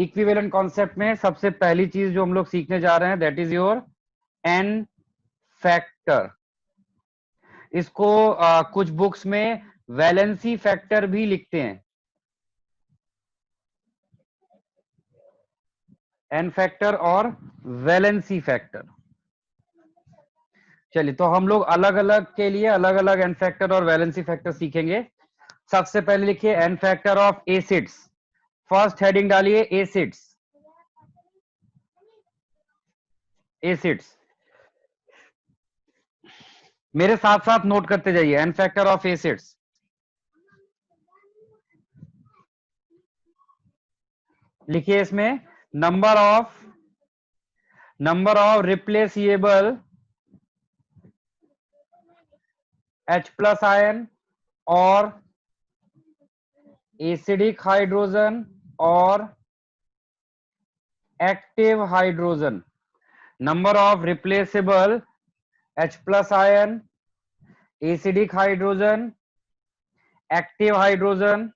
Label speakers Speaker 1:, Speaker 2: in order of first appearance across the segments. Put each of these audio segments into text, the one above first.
Speaker 1: Equivalent concept में सबसे पहली चीज जो हम लोग सीखने जा रहे हैं that is your N factor. इसको कुछ बुक्स में वैलेंसी फैक्टर भी लिखते हैं, एन फैक्टर और वैलेंसी फैक्टर। चलिए, तो हम लोग अलग अलग के लिए अलग अलग एन फैक्टर और वैलेंसी फैक्टर सीखेंगे। सबसे पहले लिखिए N factor of acids. First heading डालिए एसिड्स। एसिड्स मेरे साथ साथ नोट करते जाइए, एन फैक्टर ऑफ एसिड्स। लिखिए इसमें number of replaceable H plus ion और एसिडिक हाइड्रोजन और active hydrogen. Number of replaceable H plus ion, acidic hydrogen, active hydrogen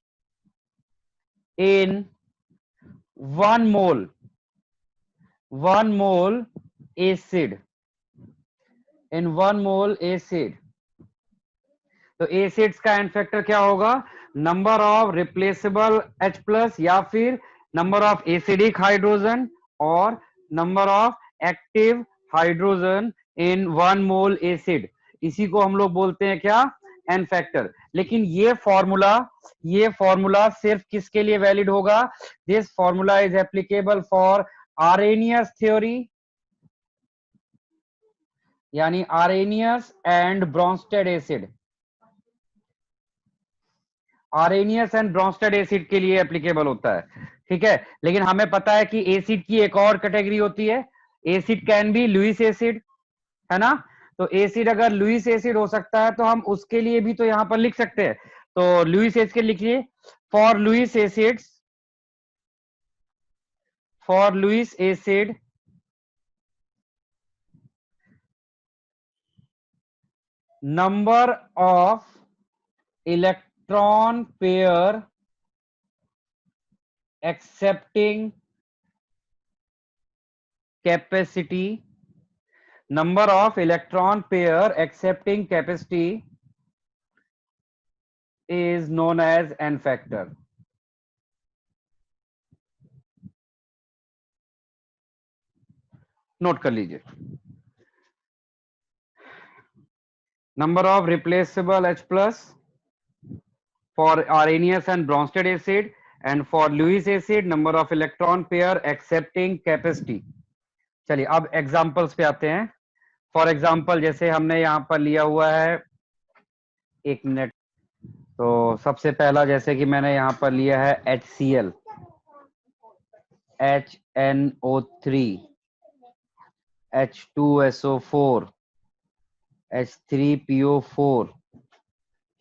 Speaker 1: in 1 mole acid, in 1 mole acid। तो acids का N factor क्या होगा? Number of replaceable H plus या फिर number of acidic hydrogen और number of active hydrogen in 1 mole acid. इसी को हम लोग बोलते हैं क्या? N factor. लेकिन ये फॉर्मूला सिर्फ किसके लिए वैलिड होगा? This formula is applicable for Arrhenius theory, यानी Arrhenius and Bronsted acid. Arrhenius and Bronsted acid के लिए एप्लीकेबल होता है, ठीक है। लेकिन हमें पता है कि एसिड की एक और कैटेगरी होती है, acid can be Lewis acid, है ना। तो एसिड अगर लुईस एसिड हो सकता है तो हम उसके लिए भी तो यहां पर लिख सकते हैं। तो लुईस एसिड के लिखिए for Lewis acid number of electron pair accepting capacity, number of electron pair accepting capacity is known as n factor। Note कर लीजिए, number of replaceable H plus for Arrhenius and Bronsted acid and for Lewis acid number of electron pair accepting capacity। चलिए अब examples पे आते हैं। For example जैसे हमने यहां पर लिया हुआ है, एक मिनट। तो सबसे पहला जैसे कि मैंने यहां पर लिया है HCl, HNO3, H2SO4, H3PO4,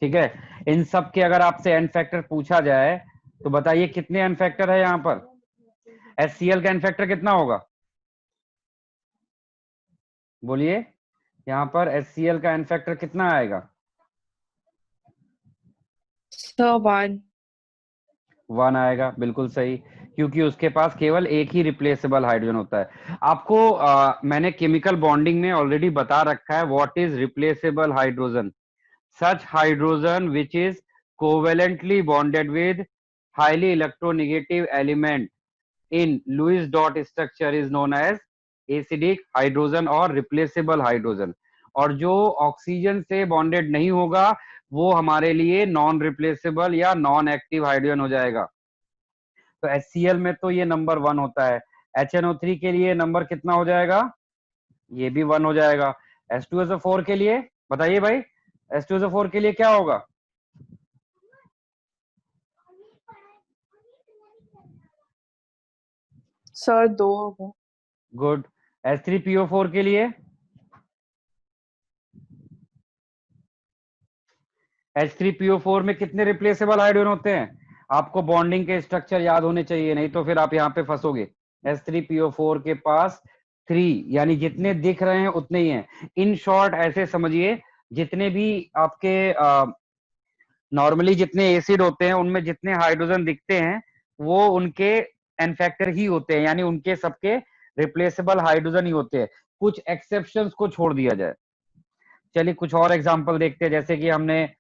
Speaker 1: ठीक है। इन सब के अगर आपसे एन फैक्टर पूछा जाए तो बताइए कितने एन फैक्टर है यहां पर? HCl का एन फैक्टर कितना होगा? बोलिए, यहां पर HCl का एन फैक्टर कितना आएगा? 1 आएगा, बिल्कुल सही, क्योंकि उसके पास केवल एक ही रिप्लेसेबल हाइड्रोजन होता है। आपको मैंने केमिकल बॉन्डिंग में ऑलरेडी बता रखा है what is replaceable hydrogen. Such hydrogen which is covalently bonded with highly electronegative element in Lewis dot structure is known as acidic hydrogen और रिप्लेसेबल हाइड्रोजन। और जो ऑक्सीजन से बॉन्डेड नहीं होगा वो हमारे लिए नॉन रिप्लेसेबल या नॉन एक्टिव हाइड्रोजन हो जाएगा। तो HCl में तो ये नंबर 1 होता है। HNO3 के लिए नंबर कितना हो जाएगा? ये भी 1 हो जाएगा। H2SO4 के लिए बताइए भाई, H2SO4 के लिए क्या होगा?
Speaker 2: सर 2 होगा।
Speaker 1: गुड। H3PO4 के लिए? H3PO4 में कितने रिप्लेसेबल हाइड्रोजन होते हैं? आपको बॉन्डिंग के स्ट्रक्चर याद होने चाहिए, नहीं तो फिर आप यहाँ पे फंसोगे। H3PO4 के पास 3, यानी जितने दिख रहे हैं उतने ही हैं। इन शॉर्ट ऐसे समझिए, जितने भी आपके नॉर्मली जितने एसिड होते हैं उनमें जितने हाइड्रोजन दिखते हैं वो उनके एन फैक्टर ही होते हैं, यानी उनके सबके रिप्लेसेबल हाइड्रोजन ही होते हैं, कुछ एक्सेप्शंस को छोड़ दिया जाए। चलिए कुछ और एग्जांपल देखते हैं, जैसे कि हमने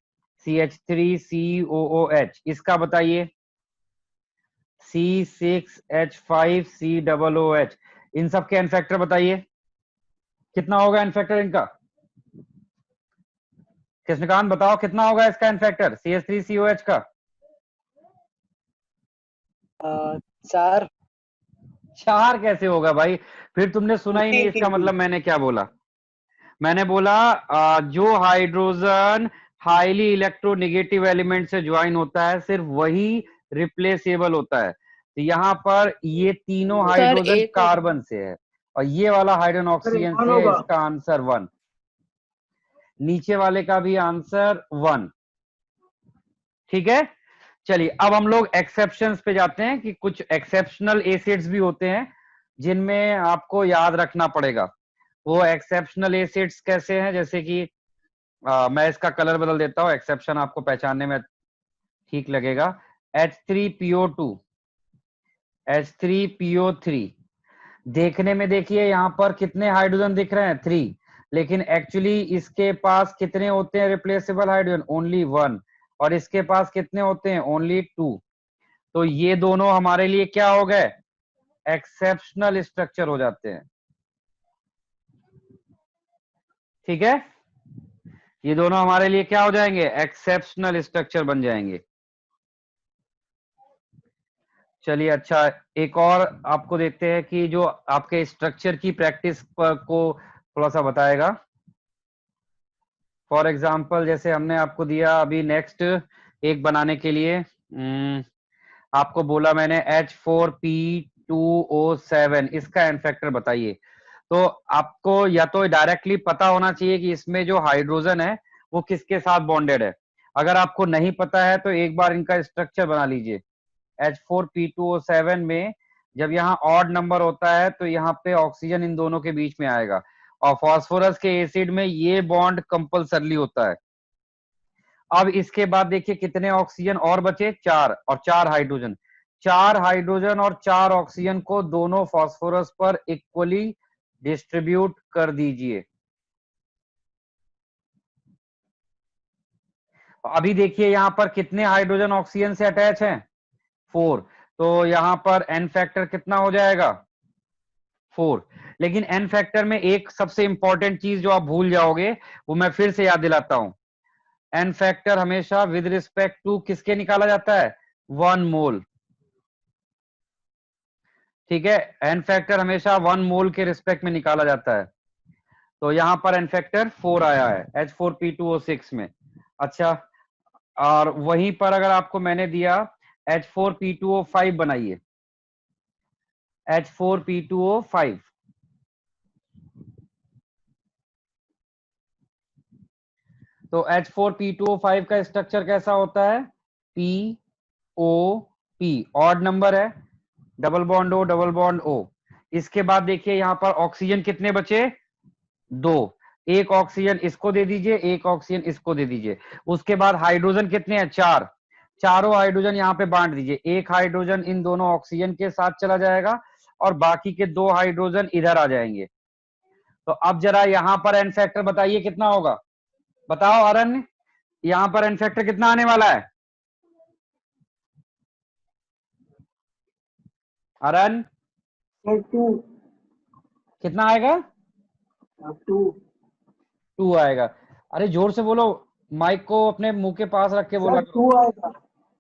Speaker 1: CH3COOH, इसका बताइए C6H5COOH, इन सब के एन फैक्टर बताइए कितना होगा एन फैक्टर इनका। कृष्णकांत बताओ कितना होगा इसका एन फैक्टर CH3COH का।
Speaker 3: 4।
Speaker 1: 4 कैसे होगा भाई, फिर तुमने सुना ही नहीं, इसका मतलब मैंने क्या बोला। मैंने बोला जो हाइड्रोजन हाईली इलेक्ट्रोनेगेटिव एलिमेंट से ज्वाइन होता है सिर्फ वही रिप्लेसेबल होता है। तो यहाँ पर ये तीनों हाइड्रोजन
Speaker 2: एक
Speaker 1: कार्बन से है और ये वाला हाइड्रोजन ऑक्सीजन से है, इसका आंसर 1। नीचे वाले का भी आंसर 1। ठीक है, चलिए अब हम लोग एक्सेप्शंस पे जाते हैं कि कुछ एक्सेप्शनल एसिड्स भी होते हैं जिनमें आपको याद रखना पड़ेगा। वो एक्सेप्शनल एसिड्स कैसे हैं, जैसे कि मैं इसका कलर बदल देता हूं, एक्सेप्शन आपको पहचानने में ठीक लगेगा। H3PO2, H3PO3, देखने में देखिए यहाँ पर कितने हाइड्रोजन दिख रहे हैं 3, लेकिन एक्चुअली इसके पास कितने होते हैं रिप्लेसेबल हाइड्रोजन, ओनली 1, और इसके पास कितने होते हैं, ओनली 2। तो ये दोनों हमारे लिए क्या हो गए, एक्सेप्शनल स्ट्रक्चर हो जाते हैं। ठीक है, ये दोनों हमारे लिए क्या हो जाएंगे, एक्सेप्शनल स्ट्रक्चर बन जाएंगे। चलिए अच्छा, एक और आपको देखते हैं कि जो आपके स्ट्रक्चर की प्रैक्टिस को थोड़ा सा बताएगा। फॉर एग्जांपल जैसे हमने आपको दिया अभी नेक्स्ट एक बनाने के लिए, आपको बोला मैंने H4P2O7, इसका एन फैक्टर बताइए। तो आपको या तो डायरेक्टली पता होना चाहिए कि इसमें जो हाइड्रोजन है वो किसके साथ बॉन्डेड है। अगर आपको नहीं पता है तो एक बार इनका स्ट्रक्चर बना लीजिए। H4P2O7 में जब यहाँ ऑड नंबर होता है तो यहाँ पे ऑक्सीजन इन दोनों के बीच में आएगा, और फास्फोरस के एसिड में ये बॉन्ड कंपल्सरली होता है। अब इसके बाद देखिए कितने ऑक्सीजन और बचे, 4, और 4 हाइड्रोजन। 4 हाइड्रोजन और 4 ऑक्सीजन को दोनों फास्फोरस पर इक्वली डिस्ट्रीब्यूट कर दीजिए। अभी देखिए यहाँ पर कितने हाइड्रोजन ऑक्सीजन से अटैच हैं, 4, तो यहाँ पर एन फैक्टर कितना हो जाएगा, 4। लेकिन एन फैक्टर में एक सबसे इंपॉर्टेंट चीज जो आप भूल जाओगे वो मैं फिर से याद दिलाता हूं। एन फैक्टर हमेशा विद रिस्पेक्ट टू किसके निकाला जाता है, 1 मोल। ठीक है, एन फैक्टर हमेशा 1 मोल के रिस्पेक्ट में निकाला जाता है। तो यहां पर एन फैक्टर 4 आया है H4P2O6 में। अच्छा, और वहीं पर अगर आपको मैंने दिया H4P2O5 बनाइए, H4P2O5, तो H4P2O5 का स्ट्रक्चर कैसा होता है, POP, ऑड नंबर है, double bond O, double bond O। इसके बाद देखिए यहां पर ऑक्सीजन कितने बचे, 2, एक ऑक्सीजन इसको दे दीजिए, एक ऑक्सीजन इसको दे दीजिए। उसके बाद हाइड्रोजन कितने हैं, 4, चारों हाइड्रोजन यहाँ पे बांट दीजिए। एक हाइड्रोजन इन दोनों ऑक्सीजन के साथ चला जाएगा और बाकी के 2 हाइड्रोजन इधर आ जाएंगे। तो अब जरा यहाँ पर एन फैक्टर बताइए कितना होगा, बताओ अरण्य, यहाँ पर एन फैक्टर कितना आने वाला है, अरण्य
Speaker 3: 2।
Speaker 1: कितना आएगा, 2 आएगा। अरे जोर से बोलो, माइक को अपने मुंह के पास रख के बोला करो।
Speaker 3: 2 आएगा।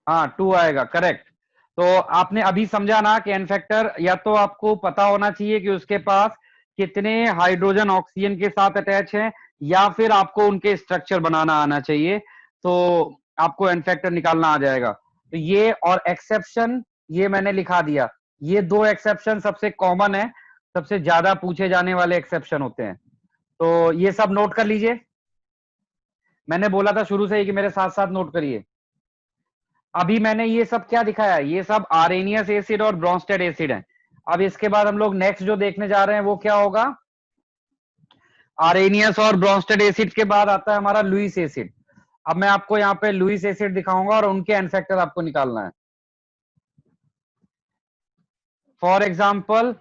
Speaker 1: हाँ 2 आएगा, करेक्ट। तो आपने अभी समझा ना कि एन फैक्टर या तो आपको पता होना चाहिए कि उसके पास कितने हाइड्रोजन ऑक्सीजन के साथ अटैच हैं, या फिर आपको उनके स्ट्रक्चर बनाना आना चाहिए, तो आपको एन फैक्टर निकालना आ जाएगा। तो ये और एक्सेप्शन ये मैंने लिखा दिया, ये 2 एक्सेप्शन सबसे कॉमन है, सबसे ज्यादा पूछे जाने वाले एक्सेप्शन होते हैं। तो ये सब नोट कर लीजिए, मैंने बोला था शुरू से ही कि मेरे साथ साथ नोट करिए। अभी मैंने ये सब क्या दिखाया, ये सब आरेनियस एसिड और ब्रोंस्टेड एसिड है। अब इसके बाद हम लोग नेक्स्ट जो देखने जा रहे हैं वो क्या होगा, आरेनियस और ब्रोंस्टेड एसिड के बाद आता है हमारा लुईस एसिड। अब मैं आपको यहाँ पे लुईस एसिड दिखाऊंगा और उनके एन फैक्टर आपको निकालना है। For example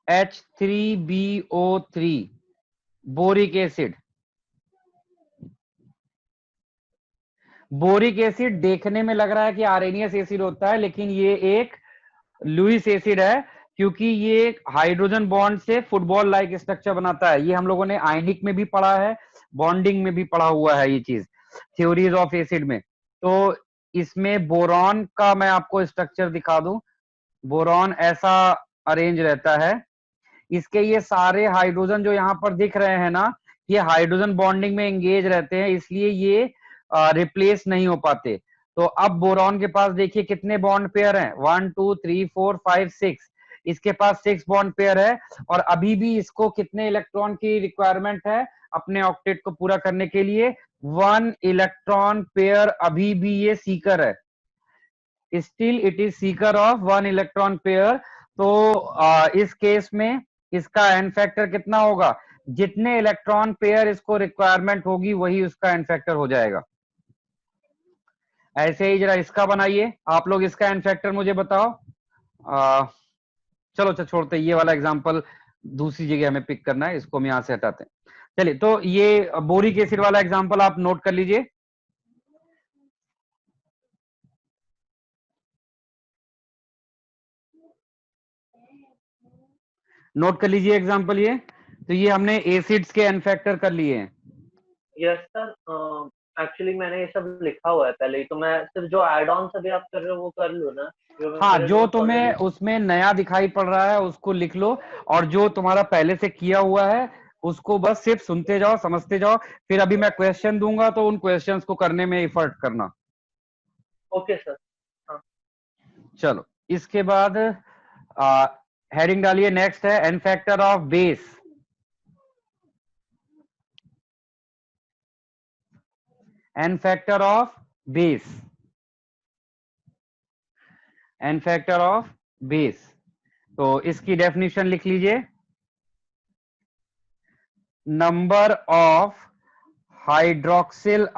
Speaker 1: H3BO3 boric acid. Boric acid देखने में लग रहा है कि आर्सेनियस एसिड होता है, लेकिन ये एक लुईस एसिड है, क्योंकि ये हाइड्रोजन बॉन्ड से फुटबॉल लाइक स्ट्रक्चर बनाता है। ये हम लोगों ने आयनिक में भी पढ़ा है, बॉन्डिंग में भी पढ़ा हुआ है ये चीज, थ्योरीज ऑफ एसिड में। तो इसमें बोरॉन का मैं आपको स्ट्रक्चर दिखा दूं। बोरॉन ऐसा अरेंज रहता है। इसके ये सारे हाइड्रोजन जो यहाँ पर दिख रहे हैं ना, ये हाइड्रोजन बॉन्डिंग में एंगेज रहते हैं, इसलिए ये रिप्लेस नहीं हो पाते। तो अब बोरॉन के पास देखिए कितने बॉन्ड पेयर हैं, 1 2 3 4 5 6। इसके पास 6 बॉन्ड पेयर है, और अभी भी इसको कितने इलेक्ट्रॉन की रिक्वायरमेंट है अपने ऑक्टेट को पूरा करने के लिए? 1 इलेक्ट्रॉन पेयर अभी भी ये सीकर है, still it is Sikar of 1 electron pair. तो इस केस में इसका एन फैक्टर कितना होगा? जितने इलेक्ट्रॉन पेयर इसको रिक्वायरमेंट होगी वही उसका एन फैक्टर हो जाएगा। ऐसे ही जरा इसका बनाइए आप लोग, इसका एन फैक्टर मुझे बताओ। चलो छोड़ते, ये वाला एग्जांपल दूसरी जगह हमें पिक करना है, इसको हम यहां से हटाते हैं। चलिए, तो ये बोरिक एसिड वाला एग्जांपल आप नोट कर लीजिए। नोट कर लीजिए एग्जांपल ये। तो ये हमने एसिड्स के एन फैक्टर कर लिए हैं।
Speaker 4: यस सर, एक्चुअली मैंने ये सब लिखा हुआ है पहले ही, तो मैं सिर्फ जो एड ऑन अभी आप कर रहे हो वो कर लो ना।
Speaker 1: हाँ, जो तुम्हें उसमें नया दिखाई पड़ रहा है उसको लिख लो, और जो तुम्हारा पहले से किया हुआ है उसको बस सिर्फ सुनते जाओ, समझते जाओ। फिर अभी मैं क्वेश्चन दूंगा तो उन क्वेश्चंस को करने में एफर्ट करना।
Speaker 4: Okay sir.
Speaker 1: चलो, इसके बाद हेडिंग डालिए, नेक्स्ट है N factor of base. N factor of base, N factor of base. तो इसकी डेफिनेशन लिख लीजिए, नंबर ऑफ हाइड्रोक्सिल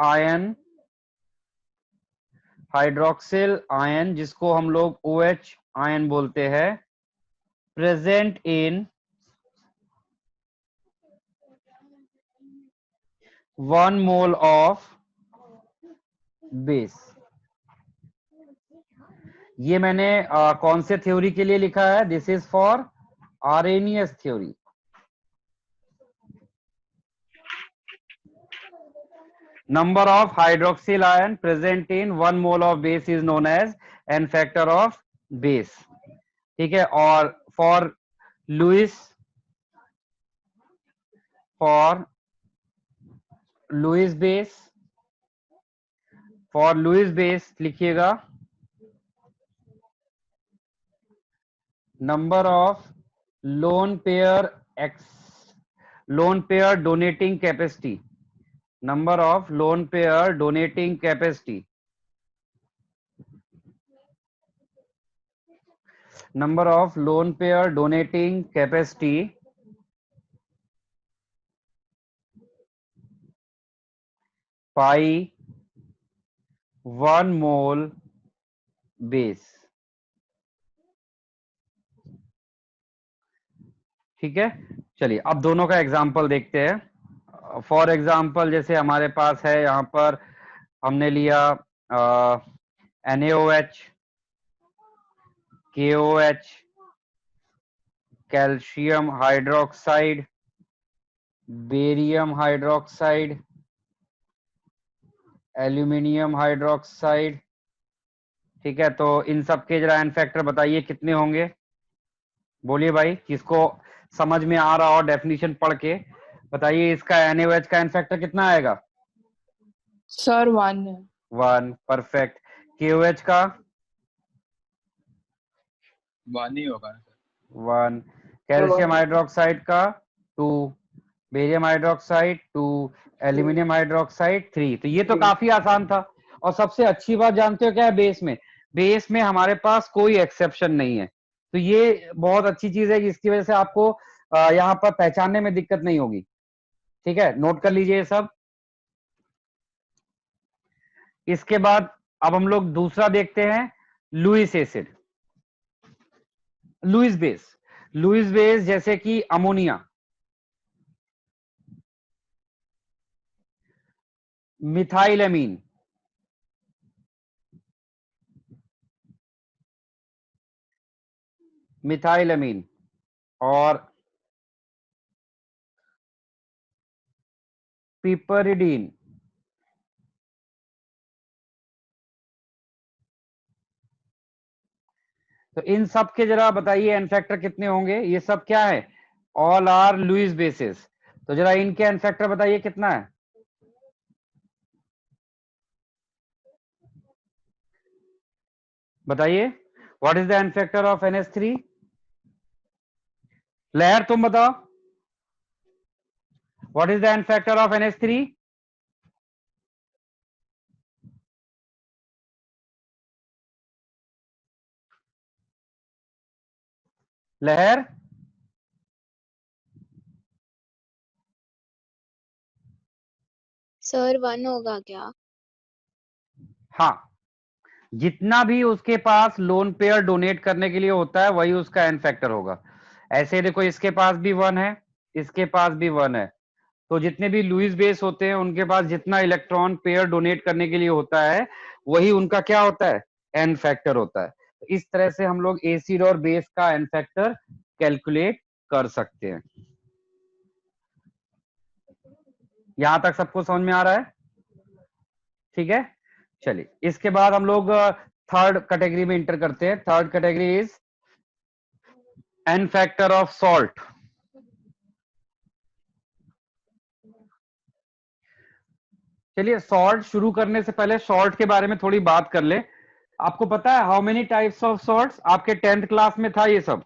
Speaker 1: आयन जिसको हम लोग OH आयन बोलते हैं, present in 1 mole of base. ये मैंने कौन से थ्योरी के लिए लिखा है? This is for Arrhenius theory. Number of hydroxyl ion present in 1 mole of base is known as n factor of base। ठीक है, और for Lewis base लिखिएगा, number of lone pair donating capacity, number of lone pair donating capacity, number of lone pair donating capacity pi 1 mole base। ठीक है, चलिए अब दोनों का एग्जाम्पल देखते हैं। फॉर एग्जाम्पल जैसे हमारे पास है यहाँ पर, हमने लिया NaOH, KOH, calcium hydroxide, barium hydroxide, aluminium hydroxide. ठीक है, तो इन सब के जरा एन फैक्टर बताइए कितने होंगे? बोलिए भाई, किसको समझ में आ रहा हो डेफिनेशन पढ़ के बताइए, इसका NaOH का एन फैक्टर कितना आएगा?
Speaker 2: सर 1 है।
Speaker 1: 1, परफेक्ट। KOH का
Speaker 5: 1 ही होगा सर।
Speaker 1: 1, कैल्शियम हाइड्रोक्साइड का 2, बेरियम हाइड्रोक्साइड 2, एल्यूमिनियम हाइड्रोक्साइड 3। तो ये तो काफी आसान था। और सबसे अच्छी बात जानते हो क्या है? बेस में हमारे पास कोई एक्सेप्शन नहीं है। तो ये बहुत अच्छी चीज है जिसकी वजह से आपको यहाँ पर पहचानने में दिक्कत नहीं होगी। ठीक है, नोट कर लीजिए ये सब। इसके बाद अब हम लोग दूसरा देखते हैं, लुईस एसिड। लुईस बेस जैसे कि अमोनिया, मिथाइलएमीन, मिथाइलएमीन और पिपरिडीन। तो इन सब के जरा बताइए एन फैक्टर कितने होंगे। ये सब क्या है, ऑल आर लुईस बेसिस। तो जरा इनके एन फैक्टर बताइए कितना है। बताइए what is the N factor of NH3। Lahar तुम बताओ what is the N factor of NH3। Lahar
Speaker 6: sir 1 होगा क्या?
Speaker 1: हाँ, जितना भी उसके पास लोन पेयर डोनेट करने के लिए होता है वही उसका एन फैक्टर होगा। ऐसे देखो इसके पास भी 1 है, इसके पास भी 1 है, तो जितने भी लुईस बेस होते हैं उनके पास जितना इलेक्ट्रॉन पेयर डोनेट करने के लिए होता है वही उनका क्या होता है, एन फैक्टर होता है। तो इस तरह से हम लोग एसिड और बेस का एन फैक्टर कैलकुलेट कर सकते हैं। यहां तक सबको समझ में आ रहा है? ठीक है, चलिए इसके बाद हम लोग थर्ड कैटेगरी में इंटर करते हैं। Third category is an factor of salt. चलिए सॉल्ट शुरू करने से पहले सॉल्ट के बारे में थोड़ी बात कर ले। आपको पता है how many types of salts, आपके 10th क्लास में था ये सब।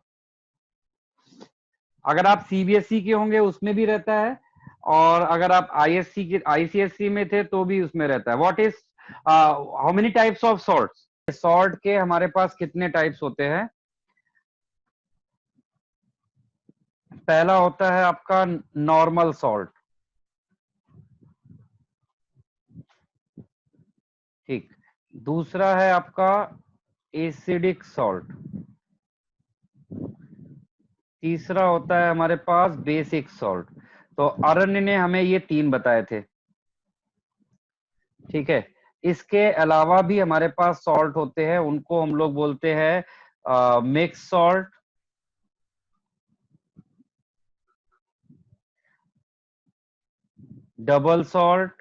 Speaker 1: अगर आप CBSE के होंगे उसमें भी रहता है, और अगर आप ISC के ICSE में थे तो भी उसमें रहता है। What is how many types of salts. Salt के हमारे पास कितने टाइप्स होते हैं। पहला होता है आपका नॉर्मल सॉल्ट, ठीक। दूसरा है आपका एसिडिक सॉल्ट। तीसरा होता है हमारे पास बेसिक सॉल्ट। तो अरण्य ने हमें ये 3 बताए थे, ठीक है। इसके अलावा भी हमारे पास सॉल्ट होते हैं, उनको हम लोग बोलते हैं मिक्स सॉल्ट, डबल सॉल्ट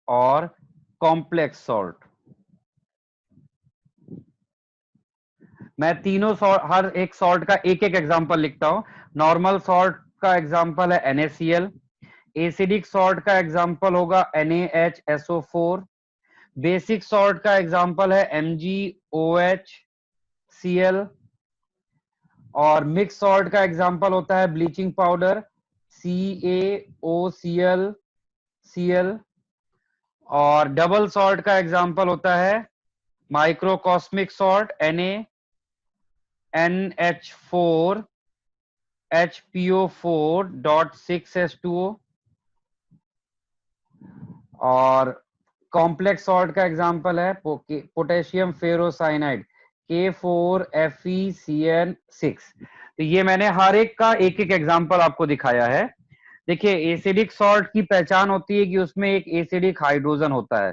Speaker 1: और कॉम्प्लेक्स सॉल्ट। मैं तीनों सॉल्ट, हर एक सॉल्ट का एक एक एग्जांपल लिखता हूं। नॉर्मल सॉल्ट का एग्जांपल है NaCl। एसिडिक सॉल्ट का एग्जांपल होगा NaHSO4। बेसिक सॉल्ट का एग्जांपल है MgOHCl। और मिक्स सॉल्ट का एग्जांपल होता है ब्लीचिंग पाउडर CaOCl। और डबल सॉल्ट का एग्जांपल होता है माइक्रोकॉस्मिक सॉल्ट NaNH4HPO4.6H2O। और कॉम्प्लेक्स सॉल्ट का एग्जांपल है पोटेशियम फेरोसाइनाइड K4FeCN6। तो ये मैंने हर एक का एक एक एग्जांपल आपको दिखाया है। देखिए एसिडिक सॉल्ट की पहचान होती है कि उसमें एक एसिडिक हाइड्रोजन होता है,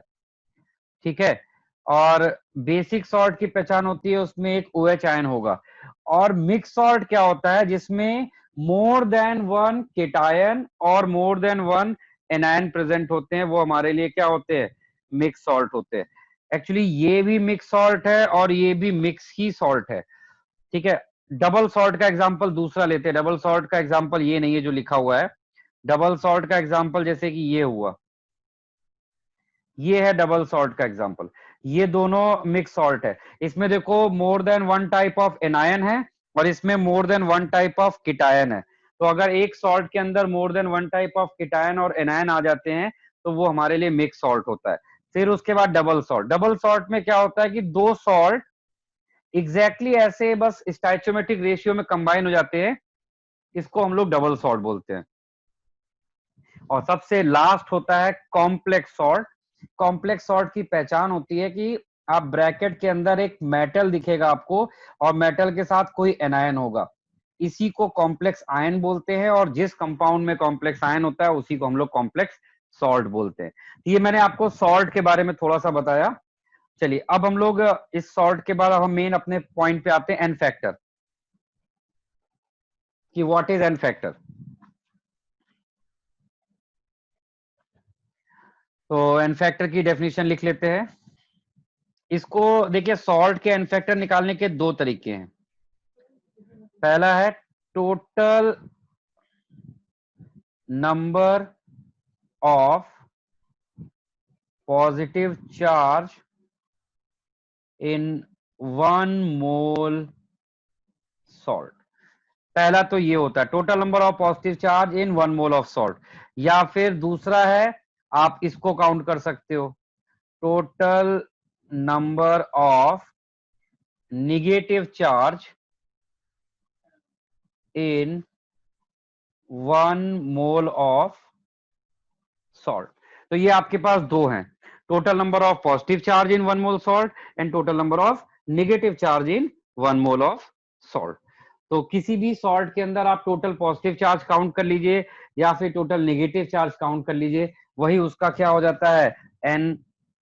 Speaker 1: ठीक है। और बेसिक सॉल्ट की पहचान होती है उसमें एक OH आयन होगा। और मिक्स सॉल्ट क्या होता है, जिसमें मोर देन 1 केटायन और मोर देन 1 एनायन प्रेजेंट होते हैं, वो हमारे लिए क्या होते हैं, मिक्स सॉल्ट होते हैं। एक्चुअली ये भी मिक्स सॉल्ट है और ये भी मिक्स ही सॉल्ट है, ठीक है। डबल सॉल्ट का एग्जांपल दूसरा लेते हैं। डबल सॉल्ट का एग्जांपल ये नहीं है जो लिखा हुआ है। डबल सॉल्ट का एग्जांपल जैसे कि ये हुआ, ये है डबल सॉल्ट का एग्जांपल। ये दोनों मिक्स सॉल्ट है। इसमें देखो more than 1 type of anion है और इसमें मोर देन 1 टाइप ऑफ कीटायन है। तो अगर एक सॉल्ट के अंदर मोर देन 1 टाइप ऑफ कीटायन और एनायन आ जाते हैं तो वो हमारे लिए मिक्स सॉल्ट होता है। फिर उसके बाद डबल सॉल्ट। डबल सॉल्ट में क्या होता है कि 2 सॉल्ट एग्जैक्टली ऐसे बस स्टाइचोमेट्रिक रेशियो में कंबाइन हो जाते हैं, इसको हम लोग डबल सॉल्ट बोलते हैं। और सबसे लास्ट होता है कॉम्प्लेक्स सॉल्ट। कॉम्प्लेक्स सॉल्ट की पहचान होती है कि आप ब्रैकेट के अंदर एक मेटल दिखेगा आपको और मेटल के साथ कोई एनायन होगा, इसी को कॉम्प्लेक्स आयन बोलते हैं, और जिस कंपाउंड में कॉम्प्लेक्स आयन होता है उसी को हम लोग कॉम्प्लेक्स सॉल्ट बोलते हैं। ये मैंने आपको सॉल्ट के बारे में थोड़ा सा बताया। चलिए अब हम लोग इस सॉल्ट के बाद अब हम मेन अपने पॉइंट पे आते हैं, एन फैक्टर, कि व्हाट इज एन फैक्टर। तो एन फैक्टर की डेफिनेशन लिख लेते हैं। इसको देखिए, सॉल्ट के एन फैक्टर निकालने के दो तरीके हैं। पहला है total number of positive charge in 1 mole salt. पहला तो ये होता है total number of positive charge in 1 mole of salt, या फिर दूसरा है, आप इसको काउंट कर सकते हो, total number of negative charge in 1 mole of salt. तो ये आपके पास दो हैं, total number of positive charge in 1 mole salt and total number of negative charge in 1 mole of salt. तो किसी भी सॉल्ट के अंदर आप टोटल पॉजिटिव चार्ज काउंट कर लीजिए या फिर टोटल नेगेटिव चार्ज काउंट कर लीजिए, वही उसका क्या हो जाता है, एन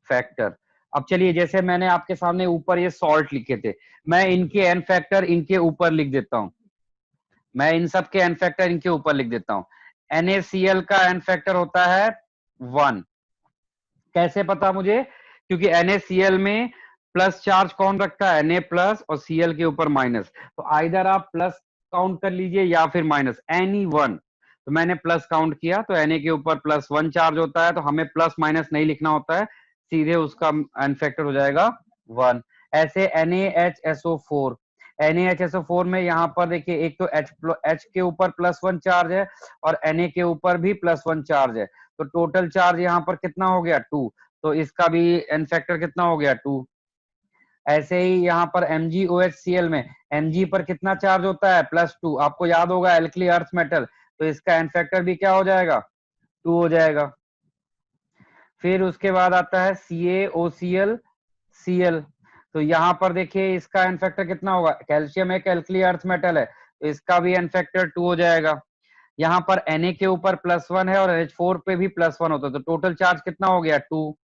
Speaker 1: फैक्टर। अब चलिए, जैसे मैंने आपके सामने ऊपर ये सॉल्ट लिखे थे, मैं इनके एन फैक्टर इनके ऊपर लिख देता हूं, मैं इन सब के एन फैक्टर इनके ऊपर लिख देता हूं। NaCl का एन फैक्टर होता है 1। कैसे पता मुझे, क्योंकि NaCl में प्लस चार्ज कौन रखता है, Na प्लस, और Cl के ऊपर माइनस, तो आइदर आप प्लस काउंट कर लीजिए या फिर माइनस, एनी वन। तो मैंने प्लस काउंट किया तो Na के ऊपर +1 चार्ज होता है, तो हमें प्लस माइनस नहीं लिखना होता है, सीधे उसका एन फैक्टर हो जाएगा 1। ऐसे NaHSO4, NaHSO4 में यहाँ पर देखिए, एक तो H के ऊपर +1 चार्ज है और Na के ऊपर भी +1 चार्ज है, तो टोटल चार्ज यहाँ पर कितना हो गया, 2। तो इसका भी एन फैक्टर कितना हो गया, 2। ऐसे ही यहाँ पर MgOHCl में Mg पर कितना चार्ज होता है, +2। आपको याद होगा एल्कली अर्थ मेटल, तो इसका एन फैक्टर भी क्या हो जाएगा, 2 हो जाएगा। फिर उसके बाद आता है CaOCl Cl, तो यहाँ पर देखिए इसका एन फैक्टर कितना होगा, कैल्शियम एक एल्कली अर्थ मेटल है, तो इसका भी एन फैक्टर 2 हो जाएगा। यहाँ पर Na के ऊपर +1 है और H4 पे भी +1 होता है, तो टोटल चार्ज कितना हो गया, 2।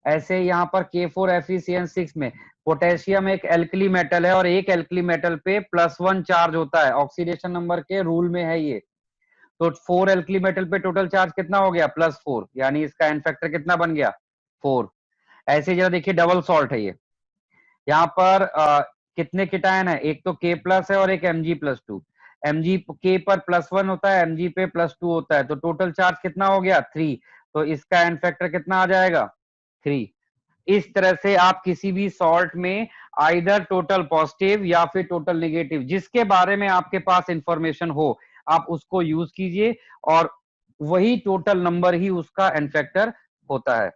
Speaker 1: ऐसे यहाँ पर K4FeCN6 में पोटेशियम एक एल्कली मेटल है और एक एल्कली मेटल पे +1 चार्ज होता है, ऑक्सीडेशन नंबर के रूल में है ये, तो 4 एल्कली मेटल पे टोटल चार्ज कितना हो गया, +4, यानी इसका एन फैक्टर कितना बन गया, 4। ऐसे जरा देखिए, डबल सॉल्ट है ये, यहाँ पर कितने कीटायन है, एक तो K प्लस है और एक Mg+2। Mg K पर +1 होता है, Mg पे +2 होता है, तो टोटल चार्ज कितना हो गया, 3। तो इसका एन फैक्टर कितना आ जाएगा, 3। इस तरह से आप किसी भी सॉल्ट में आइदर टोटल पॉजिटिव या फिर टोटल नेगेटिव, जिसके बारे में आपके पास इंफॉर्मेशन हो, आप उसको यूज कीजिए और वही टोटल नंबर ही उसका एन फैक्टर होता है।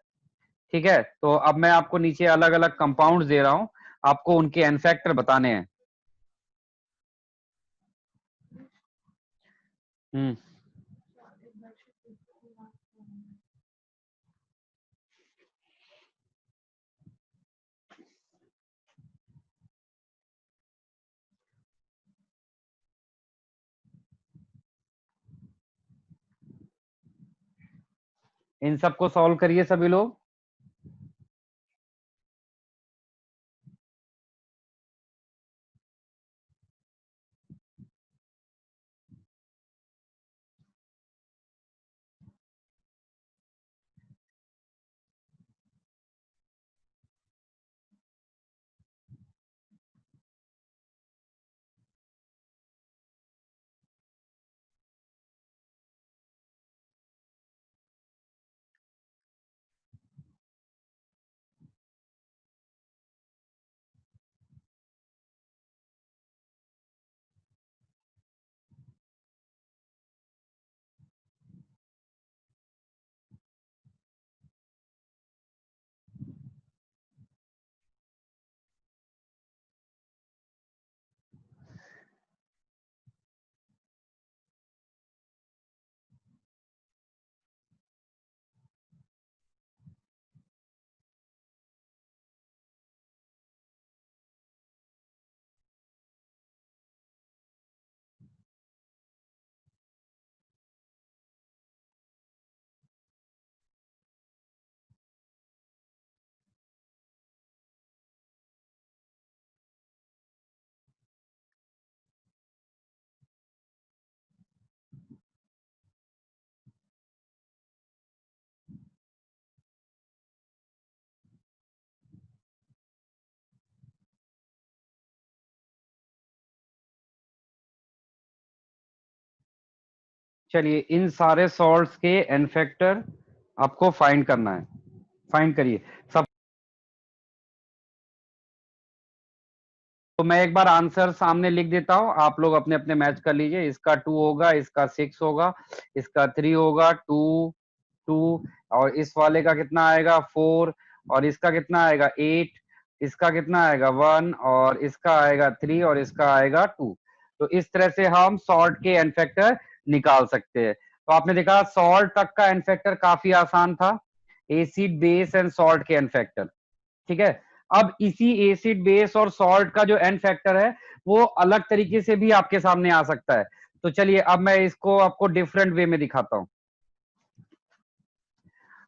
Speaker 1: ठीक है, तो अब मैं आपको नीचे अलग अलग कंपाउंड्स दे रहा हूं, आपको उनके एन फैक्टर बताने हैं। हम्म इन सबको सॉल्व करिए सभी लोग। चलिए इन सारे सॉल्ट्स के एन फैक्टर आपको फाइंड करना है, फाइंड करिए सब। तो मैं एक बार आंसर सामने लिख देता हूं, आप लोग अपने अपने मैच कर लीजिए। इसका 2 होगा, इसका 6 होगा, इसका 3 होगा, 2 2, और इस वाले का कितना आएगा 4, और इसका कितना आएगा 8, इसका कितना आएगा 1, और इसका आएगा 3, और इसका आएगा 2। तो इस तरह से हम सॉल्ट के एन फैक्टर निकाल सकते हैं। तो आपने देखा सॉल्ट तक का एन फैक्टर काफी आसान था, एसिड बेस एंड सॉल्ट के एन फैक्टर। ठीक है, अब इसी एसिड बेस और सॉल्ट का जो एन फैक्टर है वो अलग तरीके से भी आपके सामने आ सकता है। तो चलिए अब मैं इसको आपको डिफरेंट वे में दिखाता हूं।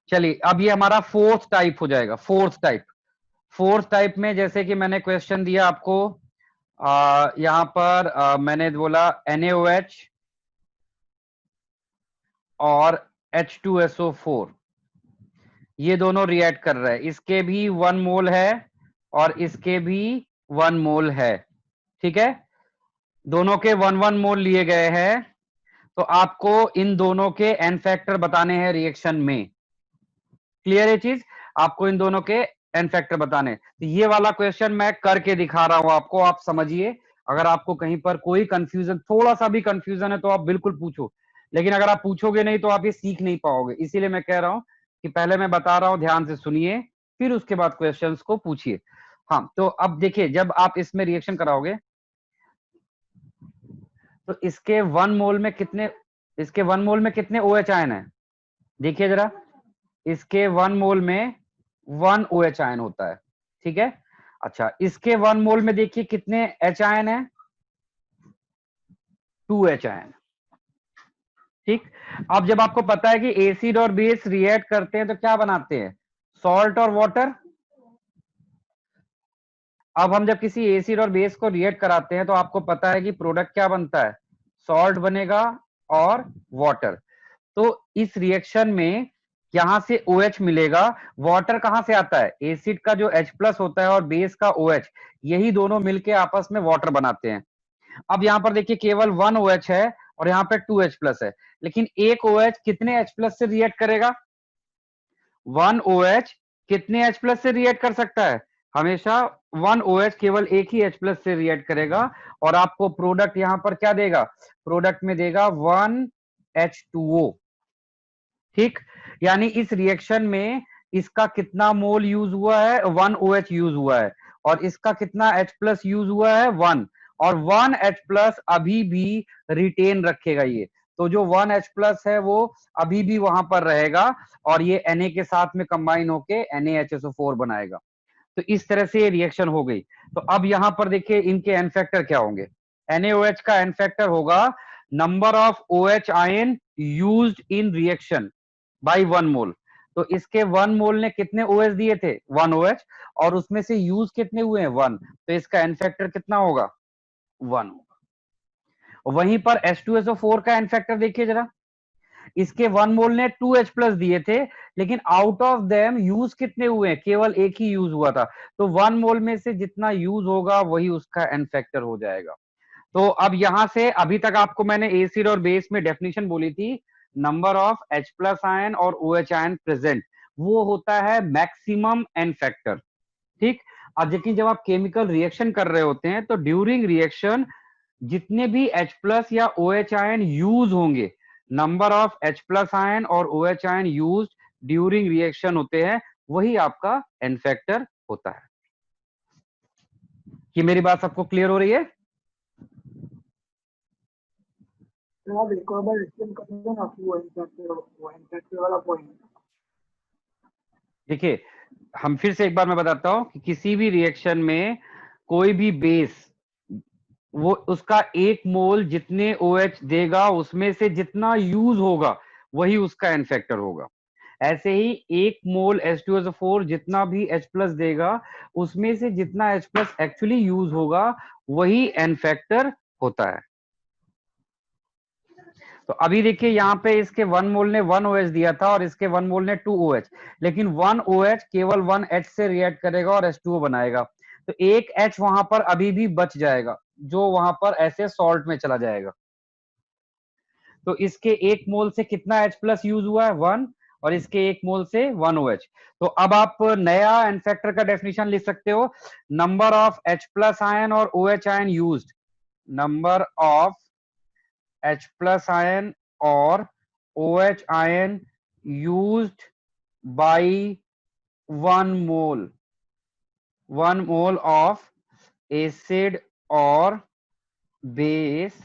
Speaker 1: चलिए अब ये हमारा फोर्थ टाइप हो जाएगा। फोर्थ टाइप में जैसे कि मैंने क्वेश्चन दिया आपको, यहां पर मैंने बोला NaOH और H2SO4 ये दोनों रिएक्ट कर रहे हैं, इसके भी 1 मोल है और इसके भी 1 मोल है। ठीक है, दोनों के 1 मोल लिए गए हैं। तो आपको इन दोनों के एन फैक्टर बताने हैं रिएक्शन में। क्लियर है चीज, आपको इन दोनों के एन फैक्टर बताने। तो ये वाला क्वेश्चन मैं करके दिखा रहा हूं आपको, आप समझिए। अगर आपको कहीं पर कोई कंफ्यूजन, थोड़ा सा भी कंफ्यूजन है तो आप बिल्कुल पूछो, लेकिन अगर आप पूछोगे नहीं तो आप ये सीख नहीं पाओगे। इसीलिए मैं कह रहा हूं कि पहले मैं बता रहा हूं, ध्यान से सुनिए, फिर उसके बाद क्वेश्चंस को पूछिए। हाँ, तो अब देखिए जब आप इसमें रिएक्शन कराओगे तो इसके 1 मोल में कितने, इसके 1 मोल में कितने OH आयन है, देखिए जरा। इसके 1 मोल में 1 OH आयन होता है। ठीक है, अच्छा इसके 1 मोल में देखिए कितने H आयन है, 2 H आयन। ठीक, अब जब आपको पता है कि एसिड और बेस रिएक्ट करते हैं तो क्या बनाते हैं, सॉल्ट और वाटर। अब हम जब किसी एसिड और बेस को रिएक्ट कराते हैं तो आपको पता है कि प्रोडक्ट क्या बनता है, सॉल्ट बनेगा और वाटर। तो इस रिएक्शन में यहां से OH मिलेगा, वाटर कहां से आता है, एसिड का जो H+ होता है और बेस का OH, यही दोनों मिलके आपस में वाटर बनाते हैं। अब यहां पर देखिए केवल 1 OH है और यहाँ पे 2 H+ है, लेकिन एक OH कितने H+ से रिएक्ट करेगा, 1 OH कितने H+ से रिएक्ट कर सकता है, हमेशा 1 OH केवल एक ही H+ से रिएक्ट करेगा, और आपको प्रोडक्ट यहां पर क्या देगा, प्रोडक्ट में देगा 1 H2O। ठीक, यानी इस रिएक्शन में इसका कितना मोल यूज हुआ है, 1 OH यूज हुआ है, और इसका कितना H+ यूज हुआ है 1, और 1 H+ अभी भी रिटेन रखेगा ये। तो जो 1 H+ है वो अभी भी वहां पर रहेगा, और ये Na के साथ में कंबाइन होके NaHSO4 बनाएगा। तो इस तरह से ये रिएक्शन हो गई। तो अब यहां पर देखिए इनके एन फैक्टर क्या होंगे, NaOH का एन फैक्टर होगा number of OH ion used in reaction by 1 मोल। तो इसके 1 मोल ने कितने OH दिए थे, 1 OH, और उसमें से यूज कितने हुए हैं 1, तो इसका एन फैक्टर कितना होगा 1 होगा। वहीं पर H2SO4 का एन फैक्टर देखिए जरा, इसके 1 मोल ने 2 H+ दिए थे, लेकिन आउट ऑफ देम यूज कितने हुए हैं, केवल एक ही यूज हुआ था। तो 1 मोल में से जितना यूज होगा वही उसका एन फैक्टर हो जाएगा। तो अब यहां से अभी तक आपको मैंने एसिड और बेस में डेफिनेशन बोली थी, नंबर ऑफ H+ आयन और OH आयन प्रेजेंट, वो होता है मैक्सिमम एन फैक्टर। ठीक, अब लेकिन जब आप केमिकल रिएक्शन कर रहे होते हैं तो ड्यूरिंग रिएक्शन जितने भी H+ या OH आयन यूज होंगे, नंबर ऑफ H+ आयन और OH ion use during reaction होते हैं, वही आपका एन फैक्टर होता है। कि मेरी बात सबको क्लियर हो रही है?
Speaker 3: आप एक और बार एक्सप्लेन कर दो ना कि वो इनफैक्ट वाला पॉइंट।
Speaker 1: देखिए हम फिर से एक बार मैं बताता हूं कि किसी भी रिएक्शन में कोई भी बेस, वो उसका 1 मोल जितने OH देगा उसमें से जितना यूज होगा वही उसका एन फैक्टर होगा। ऐसे ही 1 मोल H2SO4 जितना भी H+ देगा उसमें से जितना H+ एक्चुअली यूज होगा वही एन फैक्टर होता है। तो अभी देखिए यहाँ पे इसके 1 मोल ने 1 OH दिया था और इसके 1 मोल ने 2 OH, लेकिन 1 OH केवल 1 H से रिएक्ट करेगा और H2O बनाएगा। तो एक H वहां पर अभी भी बच जाएगा, जो वहां पर ऐसे सॉल्ट में चला जाएगा। तो इसके 1 मोल से कितना H प्लस यूज हुआ है 1, और इसके 1 मोल से 1 OH। तो अब आप नया एन फैक्टर का डेफिनेशन लिख सकते हो, number of H plus ion और OH ion used, number of H plus ion और OH ion used by 1 mole of acid or base,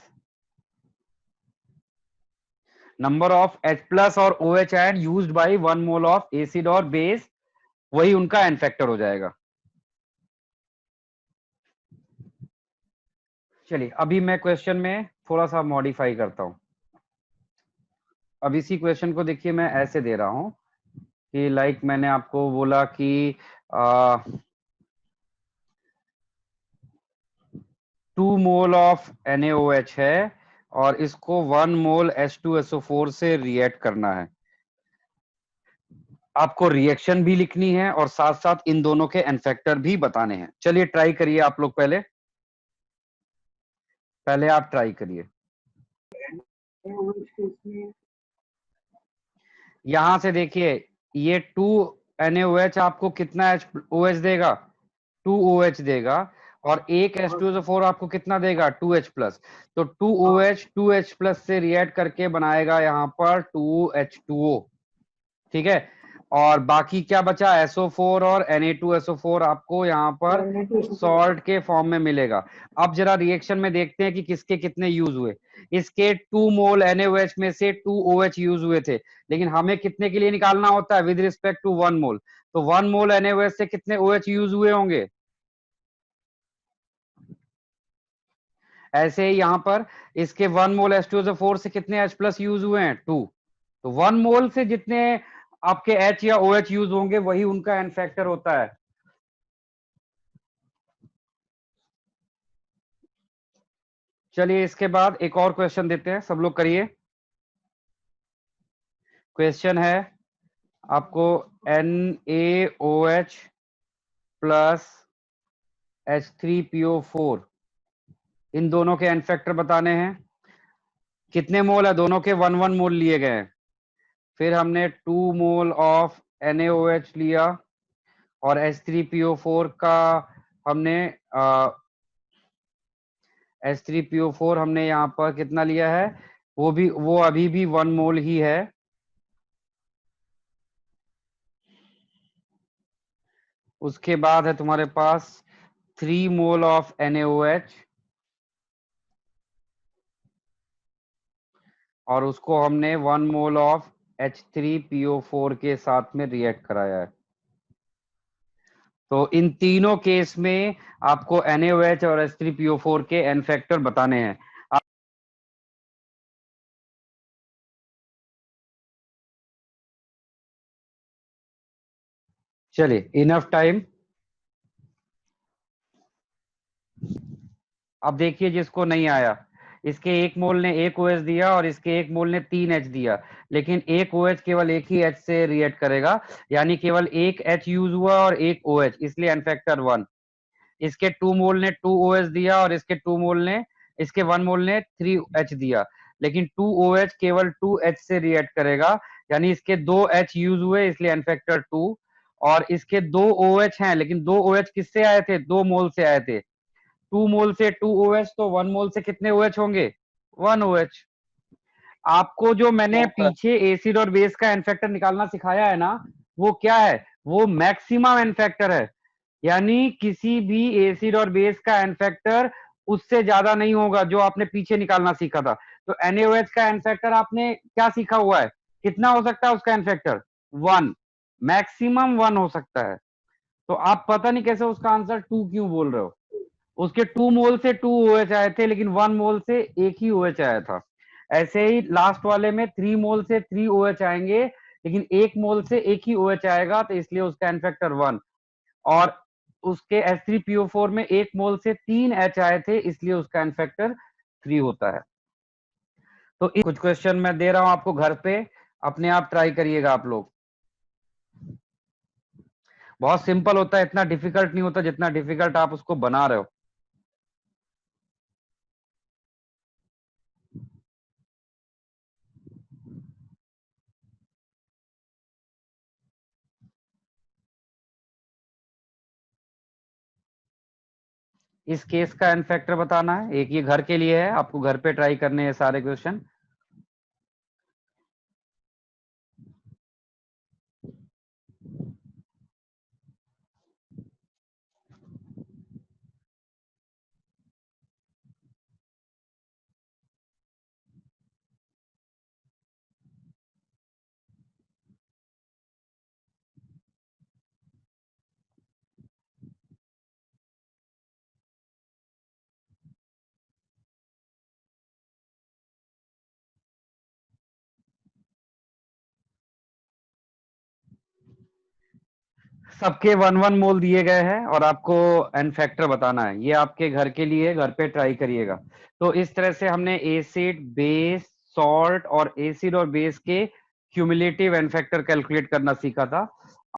Speaker 1: number of H plus और OH ion used by 1 mole of acid और base, वही उनका N factor हो जाएगा। चलिए अभी मैं क्वेश्चन में थोड़ा सा मॉडिफाई करता हूं। अब इसी क्वेश्चन को देखिए, मैं ऐसे दे रहा हूं कि लाइक मैंने आपको बोला कि 2 मोल ऑफ NaOH है और इसको 1 मोल H2SO4 से रिएक्ट करना है। आपको रिएक्शन भी लिखनी है और साथ साथ इन दोनों के एन फैक्टर भी बताने हैं। चलिए ट्राई करिए आप लोग, पहले आप ट्राई करिए। यहां से देखिए, ये 2 NaOH आपको कितना OH देगा, 2 OH देगा, और एक H2SO4 आपको कितना देगा, 2H प्लस। तो 2 OH 2H प्लस से रिएक्ट करके बनाएगा यहाँ पर 2H2O, ठीक है। और बाकी क्या बचा, SO4 और Na2SO4 आपको यहाँ पर सॉल्ट के फॉर्म में मिलेगा। अब जरा रिएक्शन में देखते हैं कि किसके कितने यूज हुए। इसके 2 मोल NaOH में से 2 OH यूज हुए थे, लेकिन हमें कितने के लिए निकालना होता है, विद रिस्पेक्ट टू 1 मोल। तो 1 मोल NaOH से कितने OH यूज हुए होंगे। ऐसे ही यहाँ पर इसके 1 मोल H2SO4 से कितने H प्लस यूज हुए हैं, 2। तो 1 मोल से जितने आपके H या OH यूज होंगे वही उनका एन फैक्टर होता है। चलिए इसके बाद एक और क्वेश्चन देते हैं, सब लोग करिए। क्वेश्चन है आपको NaOH प्लस H3PO4, इन दोनों के एन फैक्टर बताने हैं। कितने मोल है, दोनों के 1 मोल लिए गए हैं। फिर हमने 2 मोल ऑफ NaOH लिया और H3PO4 का हमने H3PO4 हमने यहाँ पर कितना लिया है, वो अभी भी 1 मोल ही है। उसके बाद है तुम्हारे पास 3 मोल ऑफ NaOH, और उसको हमने 1 मोल ऑफ H3PO4 के साथ में रिएक्ट कराया है। तो इन तीनों केस में आपको NaOH और H3PO4 के एन फैक्टर बताने हैं। चलिए इनफ टाइम। अब देखिए जिसको नहीं आया, इसके 1 मोल ने 1 OH दिया और इसके 1 मोल ने 3 H दिया, लेकिन 1 OH केवल एक ही H से रिएक्ट करेगा, यानी केवल एक H यूज हुआ और एक OH, इसलिए एन फैक्टर 1। इसके 2 मोल ने 2 OH दिया और इसके 1 मोल ने 3 H दिया, लेकिन 2 OH केवल 2 H से रिएक्ट करेगा, यानी इसके 2 H यूज हुए, इसलिए एन फैक्टर 2। और इसके 2 OH हैं, लेकिन 2 OH किससे आए थे, 2 मोल से आए थे। 2 मोल से 2 OH, तो 1 मोल से कितने OH होंगे, 1 OH। आपको जो मैंने पीछे एसिड और बेस का एन फैक्टर निकालना सिखाया है ना, वो क्या है, वो मैक्सिमम एन फैक्टर है, यानी किसी भी एसिड और बेस का एन फैक्टर उससे ज्यादा नहीं होगा जो आपने पीछे निकालना सीखा था। तो NaOH का एन फैक्टर आपने क्या सीखा हुआ है, कितना हो सकता है उसका एन फैक्टर, 1, मैक्सिमम 1 हो सकता है। तो आप पता नहीं कैसे उसका आंसर 2 क्यों बोल रहे हो। उसके 2 मोल से 2 OH आए थे, लेकिन 1 मोल से एक ही OH आया था। ऐसे ही लास्ट वाले में 3 मोल से 3 OH आएंगे, लेकिन 1 मोल से एक ही OH आएगा, तो इसलिए उसका एन फैक्टर 1। और उसके H3PO4 में 1 मोल से 3 H आए थे, इसलिए उसका एन फैक्टर 3 होता है। तो कुछ क्वेश्चन मैं दे रहा हूं आपको, घर पे अपने आप ट्राई करिएगा आप लोग। बहुत सिंपल होता है, इतना डिफिकल्ट नहीं होता जितना डिफिकल्ट आप उसको बना रहे हो। इस केस का एन फैक्टर बताना है। एक ये घर के लिए है, आपको घर पे ट्राई करने हैं सारे क्वेश्चन। सबके 1 1 मोल दिए गए हैं और आपको एन फैक्टर बताना है। ये आपके घर के लिए, घर पे ट्राई करिएगा। तो इस तरह से हमने एसिड, बेस, सॉल्ट और एसिड और बेस के क्यूमुलेटिव एन फैक्टर कैलकुलेट करना सीखा था।